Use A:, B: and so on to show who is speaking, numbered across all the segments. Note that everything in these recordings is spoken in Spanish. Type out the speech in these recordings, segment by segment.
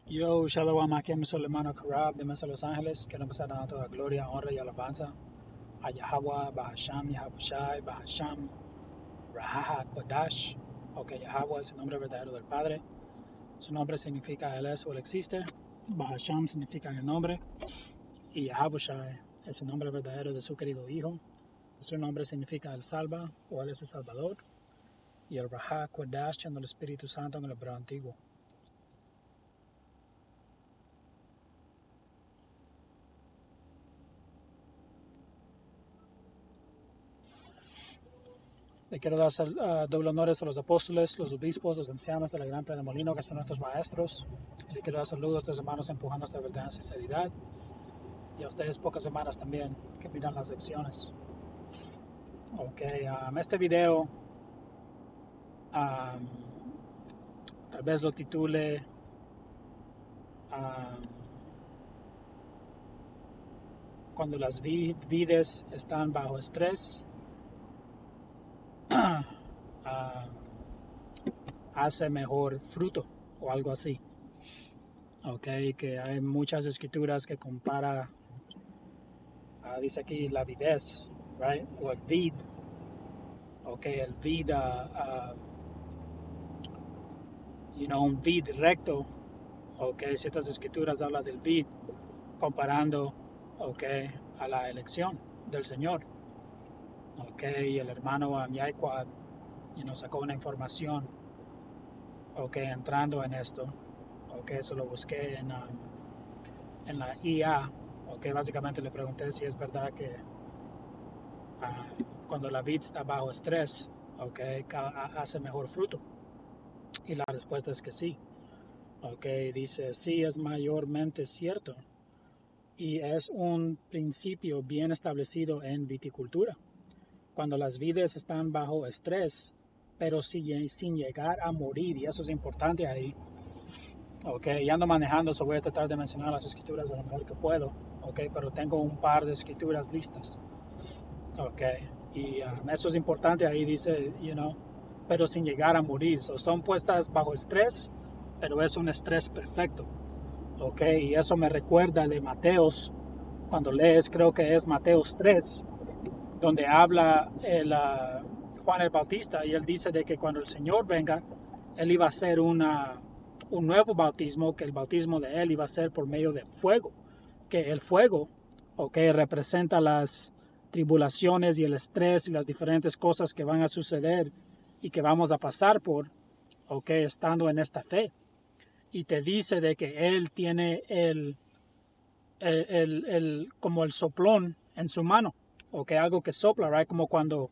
A: Yo, Shalom, aquí mi hermano Karab de Mesa Los Ángeles. Quiero empezar dando toda gloria, honra y alabanza a Yahweh, Bahasham, Yahabushai, Bahasham, Rahaha, Kodash. Ok, Yahweh es el nombre verdadero del Padre. Su nombre significa Él es o Él existe. Bahasham significa el nombre. Y Yahabushai es el nombre verdadero de su querido Hijo. Su nombre significa Él salva o Él es el Salvador. Y el Raha, Kodash, siendo el Espíritu Santo en el hebreo antiguo. Le quiero dar doble honores a los apóstoles, los obispos, los ancianos de la Gran Plena Molino, que son nuestros maestros. Le quiero dar saludos a ustedes, hermanos, empujando esta verdad en sinceridad. Y a ustedes, pocas hermanas también, que miran las lecciones. Ok, este video, tal vez lo titule Cuando las vides están bajo estrés. Hace mejor fruto o algo así. Ok, que hay muchas escrituras que compara, dice aquí la videz, right? O el vid. Ok, el vid, un vid recto. Ok, ciertas escrituras hablan del vid comparando, ok, a la elección del Señor. Ok, y el hermano Amiaikwad, sacó una información, ok, entrando en esto. Ok, eso lo busqué en la IA. Ok, básicamente le pregunté si es verdad que cuando la vid está bajo estrés, ok, hace mejor fruto. Y la respuesta es que sí. Ok, dice, sí, es mayormente cierto. Y es un principio bien establecido en viticultura. Cuando las vides están bajo estrés, pero sin llegar a morir, y eso es importante ahí. Ok, y ando manejando, so voy a tratar de mencionar las escrituras de lo mejor que puedo. Ok, pero tengo un par de escrituras listas. Ok, y eso es importante ahí, dice, pero sin llegar a morir. So, son puestas bajo estrés, pero es un estrés perfecto. Ok, y eso me recuerda de Mateos, cuando lees, creo que es Mateos 3, donde habla Juan el Bautista, y él dice de que cuando el Señor venga, él iba a hacer un nuevo bautismo, que el bautismo de él iba a ser por medio de fuego, que el fuego, ok, representa las tribulaciones y el estrés y las diferentes cosas que van a suceder y que vamos a pasar por, ok, estando en esta fe. Y te dice de que él tiene como el soplón en su mano, ok, algo que sopla, right? Como cuando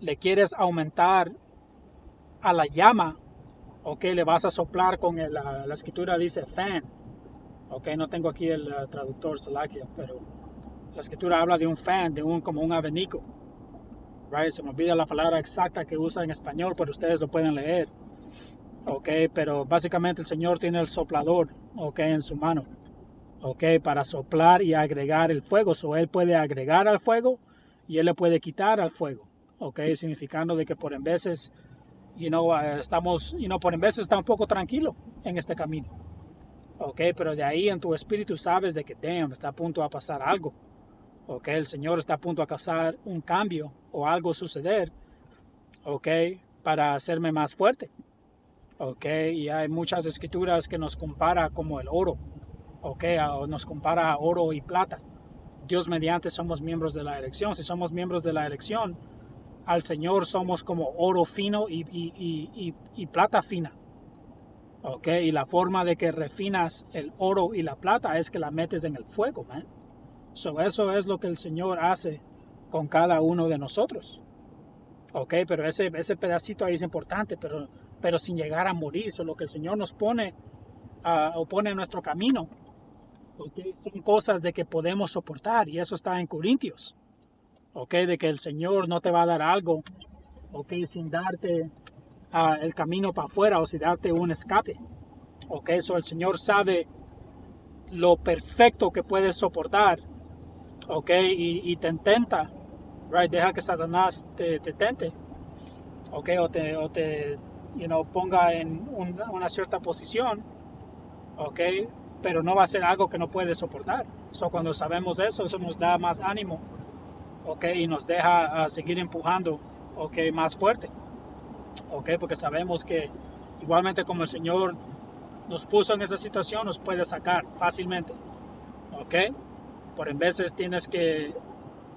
A: le quieres aumentar a la llama, ok, le vas a soplar con la escritura dice fan, ok, no tengo aquí el traductor Salakia, pero la escritura habla de un fan, como un abanico, right? Se me olvida la palabra exacta que usa en español, pero ustedes lo pueden leer, ok, pero básicamente el Señor tiene el soplador, ok, en su mano, ok, para soplar y agregar el fuego, so él puede agregar al fuego y él le puede quitar al fuego, ok, significando de que por en veces estamos, por en veces está un poco tranquilo en este camino. Ok, pero de ahí en tu espíritu sabes de que, damn, está a punto de pasar algo. Ok, el Señor está a punto de causar un cambio o algo suceder. Ok, para hacerme más fuerte. Ok, y hay muchas escrituras que nos compara como el oro. Ok, o nos compara a oro y plata. Dios mediante somos miembros de la elección. Si somos miembros de la elección, al Señor somos como oro fino y plata fina. Ok, y la forma de que refinas el oro y la plata es que la metes en el fuego, man. So, eso es lo que el Señor hace con cada uno de nosotros. Ok, pero ese pedacito ahí es importante, pero sin llegar a morir. So, lo que el Señor nos pone o pone en nuestro camino, okay, son cosas de que podemos soportar, y eso está en Corintios. Ok, de que el Señor no te va a dar algo, ok, sin darte el camino para afuera o sin darte un escape. Ok, eso el Señor sabe lo perfecto que puedes soportar, ok, y te intenta, right, deja que Satanás te tente, ok, o te ponga en una cierta posición, ¿ok? Pero no va a ser algo que no puede soportar. Cuando sabemos eso, eso nos da más ánimo, ¿ok? Y nos deja seguir empujando, ¿ok? Más fuerte, ¿ok? Porque sabemos que igualmente como el Señor nos puso en esa situación, nos puede sacar fácilmente, ¿ok? Por en veces tienes que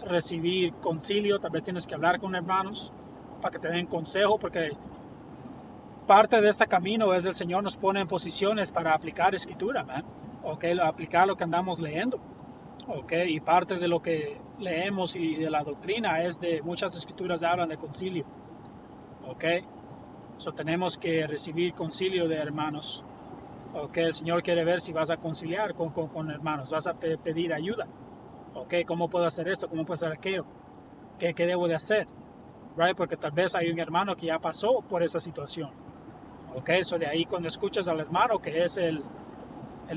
A: recibir concilio, tal vez tienes que hablar con hermanos para que te den consejo, porque parte de este camino es el Señor nos pone en posiciones para aplicar escritura, man. ¿Ok? Aplicar lo que andamos leyendo, ¿ok? Y parte de lo que leemos y de la doctrina es de muchas escrituras hablan de concilio, ¿ok? Tenemos que recibir concilio de hermanos, ¿ok? El Señor quiere ver si vas a conciliar con hermanos, vas a pedir ayuda, ¿ok? ¿Cómo puedo hacer esto? ¿Cómo puedo hacer aquello? ¿Qué debo de hacer? Right? Porque tal vez hay un hermano que ya pasó por esa situación. Ok, eso de ahí cuando escuchas al hermano que es el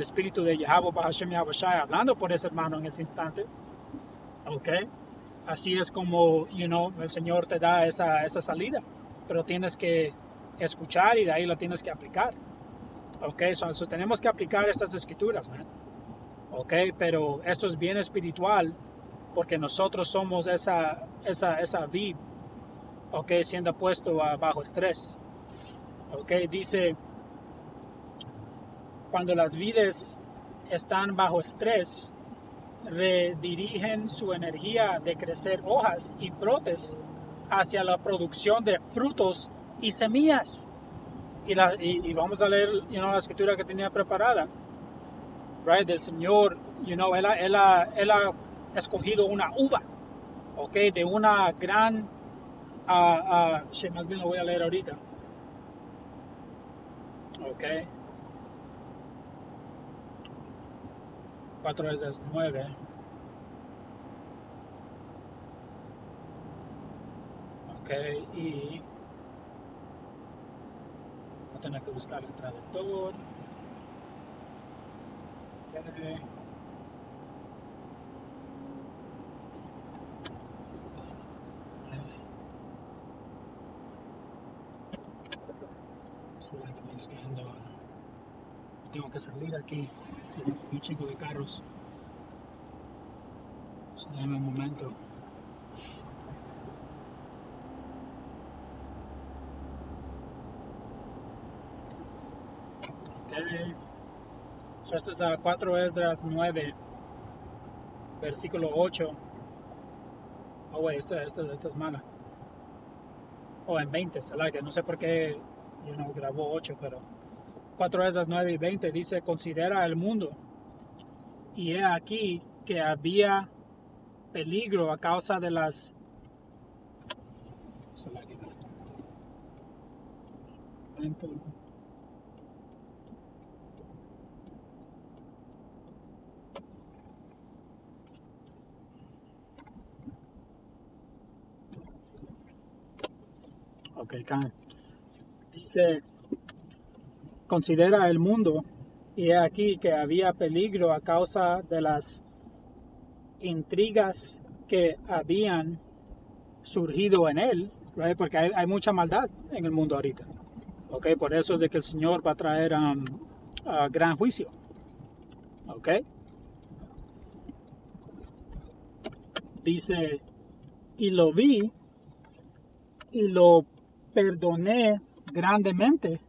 A: espíritu de Yahweh Bahashem Yahweh Shai hablando por ese hermano en ese instante. Ok, así es como, el Señor te da esa salida. Pero tienes que escuchar y de ahí la tienes que aplicar. Ok, tenemos que aplicar estas escrituras, man. Ok, pero esto es bien espiritual porque nosotros somos esa vid, ok, siendo puesto bajo estrés. Ok, dice, cuando las vides están bajo estrés, redirigen su energía de crecer hojas y brotes hacia la producción de frutos y semillas. Y vamos a leer la escritura que tenía preparada, right, del Señor. Él ha escogido una uva, ok, de una gran, más bien lo voy a leer ahorita, ok, 4 es 9, ok, y voy a tener que buscar el traductor, ok. También es que tengo que salir aquí, un chico de carros. Dame un momento. Okay. Esto es a 4 Esdras 9, versículo 8. Oh, güey, esta es mala. O en 20, que no sé por qué grabó 8, pero 4 Esdras 9 y 20 dice: considera el mundo, y he aquí que había peligro a causa de las. Ok, dice: considera el mundo, y he aquí que había peligro a causa de las intrigas que habían surgido en él, right? Porque hay mucha maldad en el mundo ahorita. Okay, por eso es de que el Señor va a traer gran juicio. Okay, dice: y lo vi y lo perdoné grandemente,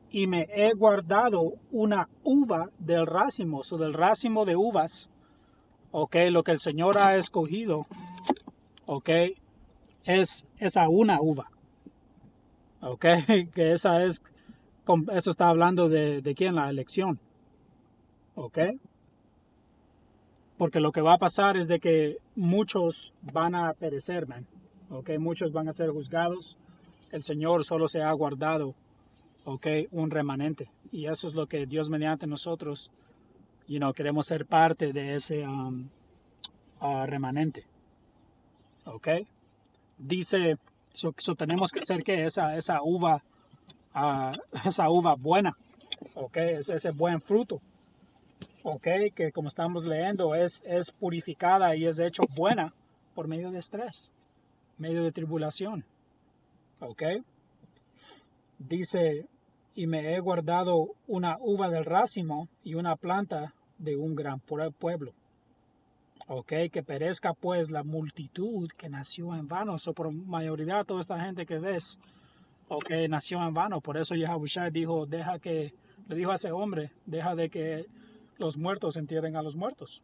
A: y me he guardado una uva del racimo, o del racimo de uvas. Okay, lo que el Señor ha escogido, okay, es esa una uva. Okay, que eso está hablando de quién, la elección. Okay, porque lo que va a pasar es de que muchos van a perecer, man. Okay, muchos van a ser juzgados. El Señor solo se ha guardado, okay, un remanente. Y eso es lo que Dios mediante nosotros, queremos ser parte de ese remanente. Okay, dice, tenemos que ser que esa uva, esa uva buena, okay, ese buen fruto, okay, que como estamos leyendo es purificada y es hecho buena por medio de estrés, medio de tribulación, okay. Dice: y me he guardado una uva del racimo y una planta de un gran pueblo. Ok, que perezca pues la multitud que nació en vano. So, por mayoría toda esta gente que ves, ok, nació en vano. Por eso Yahushua dijo, le dijo a ese hombre, deja de que los muertos entierren a los muertos.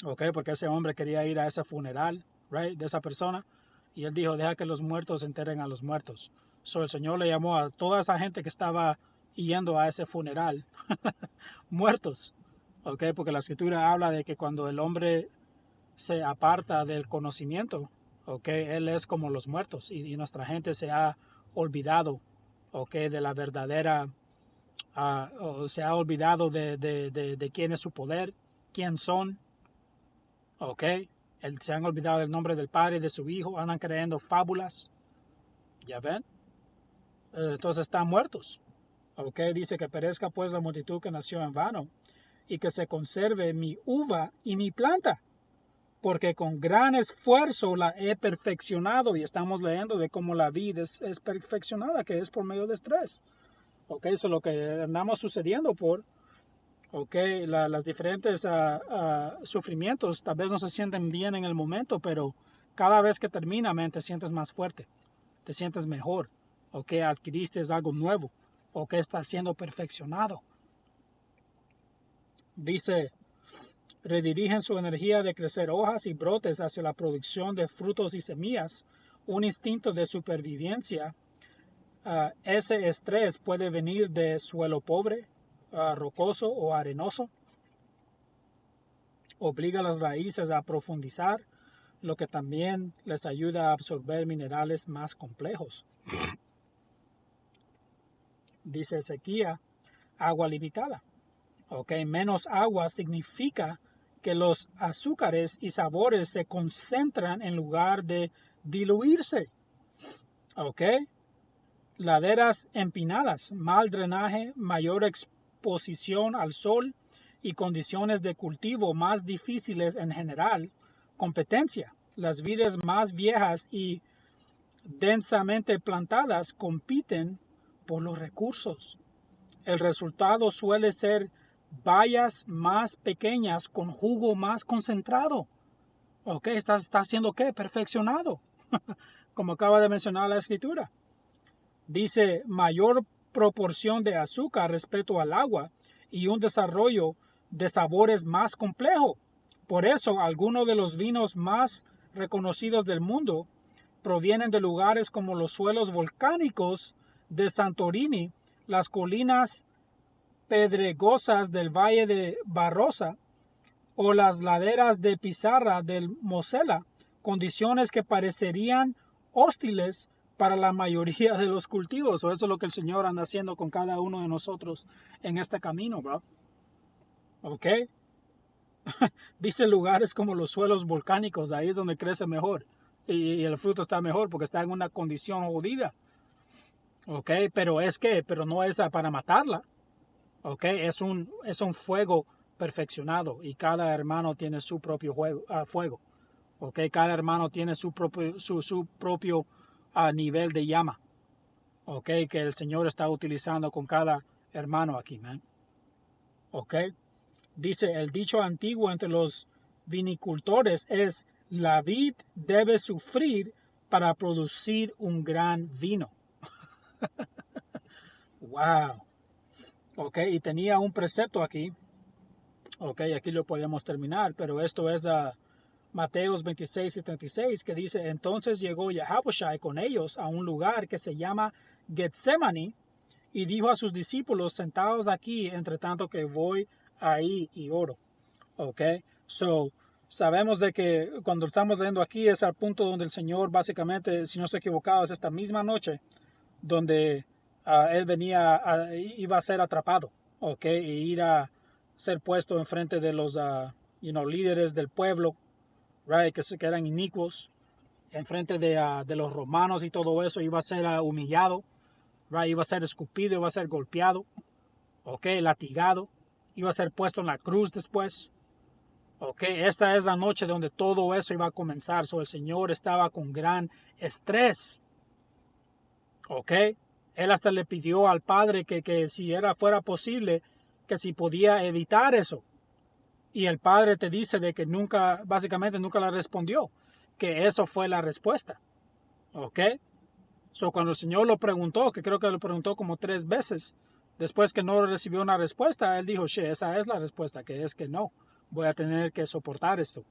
A: Ok, porque ese hombre quería ir a ese funeral, right, de esa persona. Y él dijo, deja que los muertos entierren a los muertos. So, el Señor le llamó a toda esa gente que estaba yendo a ese funeral, muertos. Ok, porque la escritura habla de que cuando el hombre se aparta del conocimiento, ok, él es como los muertos y nuestra gente se ha olvidado, ok, de la verdadera, o se ha olvidado de quién es su poder, quién son, ok, se han olvidado del nombre del Padre y de su Hijo, andan creyendo fábulas, ya ven, entonces están muertos, ok, dice que perezca pues la multitud que nació en vano y que se conserve mi uva y mi planta, porque con gran esfuerzo la he perfeccionado. Y estamos leyendo de cómo la vida es perfeccionada, que es por medio de estrés. Ok, eso es lo que andamos sucediendo por, ok, las diferentes sufrimientos tal vez no se sienten bien en el momento, pero cada vez que termina, te sientes más fuerte, te sientes mejor, ok, adquiriste algo nuevo, ok, está siendo perfeccionado. Dice, redirigen su energía de crecer hojas y brotes hacia la producción de frutos y semillas, un instinto de supervivencia. Ese estrés puede venir de suelo pobre, rocoso o arenoso. Obliga a las raíces a profundizar, lo que también les ayuda a absorber minerales más complejos. Dice sequía, agua limitada. Okay, menos agua significa que los azúcares y sabores se concentran en lugar de diluirse. Okay, laderas empinadas, mal drenaje, mayor exposición al sol y condiciones de cultivo más difíciles en general. Competencia. Las vides más viejas y densamente plantadas compiten por los recursos. El resultado suele ser bayas más pequeñas con jugo más concentrado. Ok, está haciendo qué? Perfeccionado. Como acaba de mencionar la escritura. Dice mayor proporción de azúcar respecto al agua y un desarrollo de sabores más complejo. Por eso, algunos de los vinos más reconocidos del mundo provienen de lugares como los suelos volcánicos de Santorini, las colinas pedregosas del Valle de Barrosa o las laderas de pizarra del Mosela, condiciones que parecerían hostiles para la mayoría de los cultivos. O eso es lo que el Señor anda haciendo con cada uno de nosotros en este camino, bro. ¿Ok? Dice lugares como los suelos volcánicos, ahí es donde crece mejor. Y el fruto está mejor porque está en una condición jodida. ¿Ok? Pero no es para matarla. ¿Ok? Es un fuego perfeccionado y cada hermano tiene su propio fuego. ¿Ok? Cada hermano tiene su propio nivel de llama. ¿Ok? Que el Señor está utilizando con cada hermano aquí, man. ¿Ok? Dice, el dicho antiguo entre los vinicultores es, la vid debe sufrir para producir un gran vino. Wow. Ok, y tenía un precepto aquí. Ok, aquí lo podemos terminar, pero esto es Mateos 26 y 36, que dice, entonces llegó Yahushua con ellos a un lugar que se llama Getsemani y dijo a sus discípulos, sentados aquí, entre tanto que voy ahí y oro. Ok, so sabemos de que cuando estamos leyendo aquí es al punto donde el Señor básicamente, si no estoy equivocado, es esta misma noche donde él iba a ser atrapado, ok, e ir a ser puesto enfrente de los líderes del pueblo, right, que eran inicuos, enfrente de los romanos y todo eso, iba a ser humillado, right, iba a ser escupido, iba a ser golpeado, ok, latigado, iba a ser puesto en la cruz después. Ok, esta es la noche donde todo eso iba a comenzar. So, el Señor estaba con gran estrés. Ok, Él hasta le pidió al Padre que si fuera posible, que si podía evitar eso. Y el Padre te dice de que nunca, básicamente nunca le respondió, que eso fue la respuesta. ¿Ok? So, cuando el Señor lo preguntó, que creo que lo preguntó como 3 veces, después que no recibió una respuesta, él dijo, esa es la respuesta, que es que no, voy a tener que soportar esto.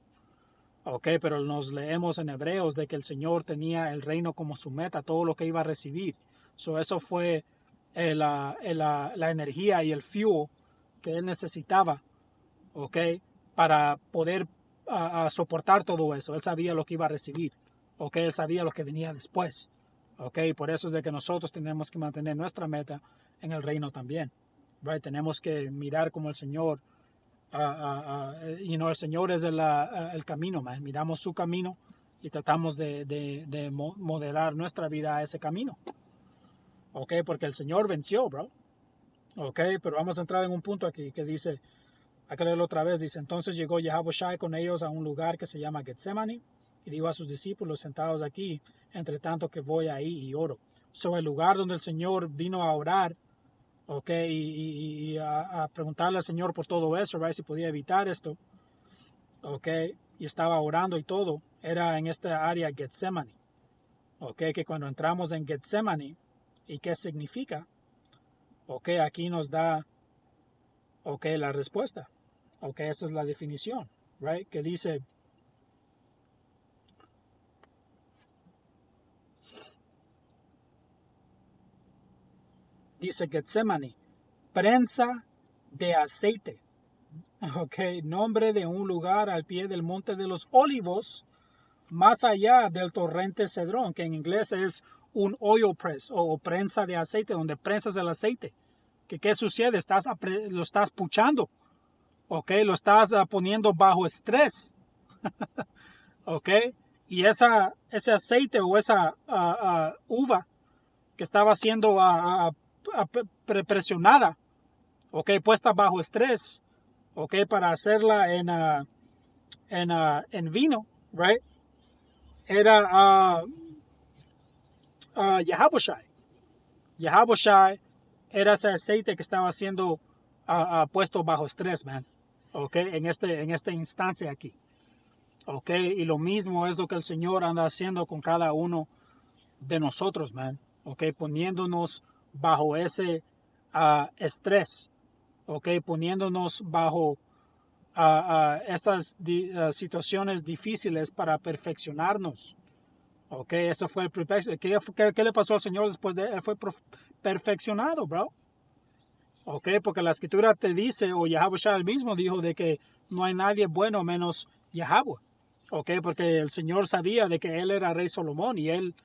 A: Ok, pero nos leemos en Hebreos de que el Señor tenía el reino como su meta, todo lo que iba a recibir. So, eso fue la energía y el fuel que él necesitaba, ok, para poder soportar todo eso. Él sabía lo que iba a recibir, ok, él sabía lo que venía después. Ok, por eso es de que nosotros tenemos que mantener nuestra meta en el reino también. Right? Tenemos que mirar como el Señor, el Señor es el camino, man. Miramos su camino y tratamos de modelar nuestra vida a ese camino. Ok, porque el Señor venció, bro. Ok, pero vamos a entrar en un punto aquí que dice, hay que leerlo otra vez, dice, entonces llegó Yahawashi con ellos a un lugar que se llama Getsemani y dijo a sus discípulos, sentados aquí, entre tanto que voy ahí y oro. So, el lugar donde el Señor vino a orar, ok, y a preguntarle al Señor por todo eso, right, si podía evitar esto, ok, y estaba orando y todo, era en esta área Getsemani, ok, que cuando entramos en Getsemani, ¿y qué significa? Ok, aquí nos da, ok, la respuesta, ok, esa es la definición, right, que dice, Getsemani, prensa de aceite. Ok, nombre de un lugar al pie del monte de los olivos, más allá del torrente Cedrón, que en inglés es un oil press o prensa de aceite, donde prensas el aceite. ¿Qué sucede? Lo estás puchando, ok, lo estás poniendo bajo estrés, ok, y ese aceite o esa uva que estaba siendo presionada, ok, puesta bajo estrés, ok, para hacerla en vino, right, era Yahaboshai. Yahaboshai era ese aceite que estaba siendo puesto bajo estrés, man, ok, en esta instancia aquí, ok, y lo mismo es lo que el Señor anda haciendo con cada uno de nosotros, man, ok, poniéndonos bajo ese estrés, ok, poniéndonos bajo estas situaciones difíciles para perfeccionarnos. Ok, eso fue el ¿qué le pasó al Señor después de él? Fue perfeccionado, bro. Ok, porque la escritura te dice, o Yahweh el mismo dijo, de que no hay nadie bueno menos Yahweh. Ok, porque el Señor sabía de que él era rey Salomón y él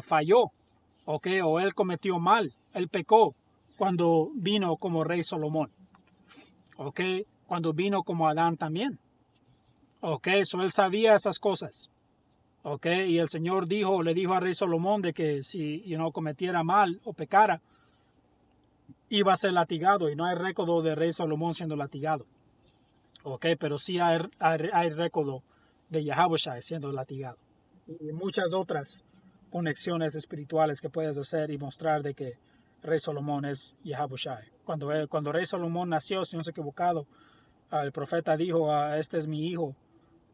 A: falló. Ok, o él cometió mal, él pecó cuando vino como rey Salomón. Ok, cuando vino como Adán también. Ok, so él sabía esas cosas. Ok, y el Señor le dijo al rey Salomón de que si cometiera mal o pecara, iba a ser latigado. Y no hay récord de rey Salomón siendo latigado. Ok, pero sí hay récord de Yahawashi siendo latigado. Y muchas otras conexiones espirituales que puedes hacer y mostrar de que rey Salomón es Yahawashi. Cuando rey Salomón nació, si no estoy equivocado, el profeta dijo, este es mi hijo,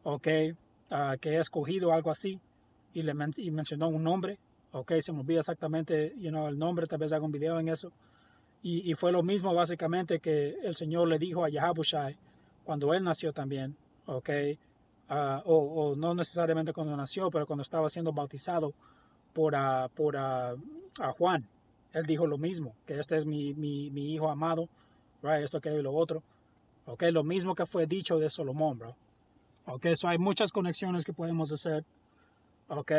A: ok, que he escogido, algo así, y mencionó un nombre, ok, se me olvida exactamente el nombre, tal vez haga un video en eso, y fue lo mismo básicamente que el Señor le dijo a Yahabushai cuando él nació también, ok, o no necesariamente cuando nació, pero cuando estaba siendo bautizado por Juan, él dijo lo mismo, que este es mi hijo amado, right, esto, que y lo otro, ok, lo mismo que fue dicho de Salomón, bro. Ok, so hay muchas conexiones que podemos hacer, ok,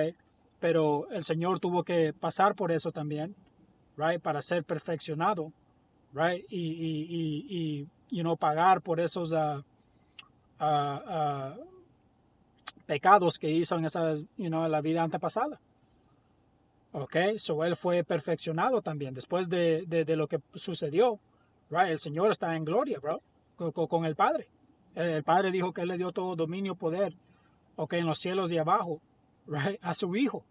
A: pero el Señor tuvo que pasar por eso también, right, para ser perfeccionado, right, y pagar por esos pecados que hizo en en la vida antepasada. Ok, so él fue perfeccionado también después de lo que sucedió, right, el Señor está en gloria, bro, con el Padre. El Padre dijo que él le dio todo dominio, poder, ok, en los cielos y abajo, right, a su hijo.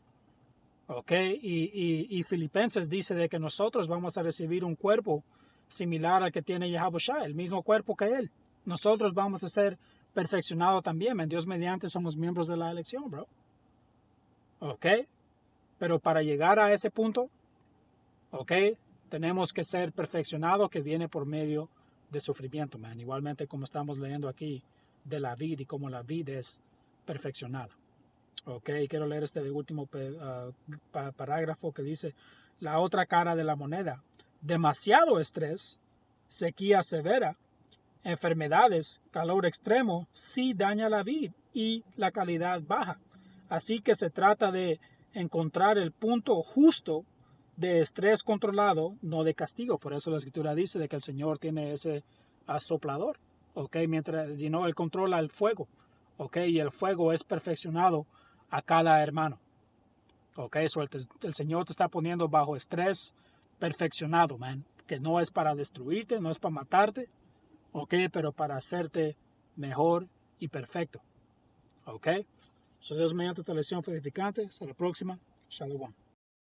A: ¿ok? Y Filipenses dice de que nosotros vamos a recibir un cuerpo similar al que tiene Yahushua, el mismo cuerpo que él. Nosotros vamos a ser perfeccionados también, en Dios mediante somos miembros de la elección, bro. ¿Ok? Pero para llegar a ese punto, ¿ok? Tenemos que ser perfeccionados, que viene por medio de sufrimiento, man. Igualmente como estamos leyendo aquí de la vida y cómo la vida es perfeccionada. Ok, quiero leer este último parágrafo que dice, la otra cara de la moneda, demasiado estrés, sequía severa, enfermedades, calor extremo, sí daña la vida y la calidad baja. Así que se trata de encontrar el punto justo de estrés controlado, no de castigo. Por eso la escritura dice de que el Señor tiene ese asoplador, ¿ok? Mientras, él controla el fuego, ¿ok? Y el fuego es perfeccionado a cada hermano, ¿ok? El Señor te está poniendo bajo estrés perfeccionado, man. Que no es para destruirte, no es para matarte, ¿ok? Pero para hacerte mejor y perfecto, ¿ok? Soy Dios mediante esta lección edificante. Hasta la próxima. Shalom.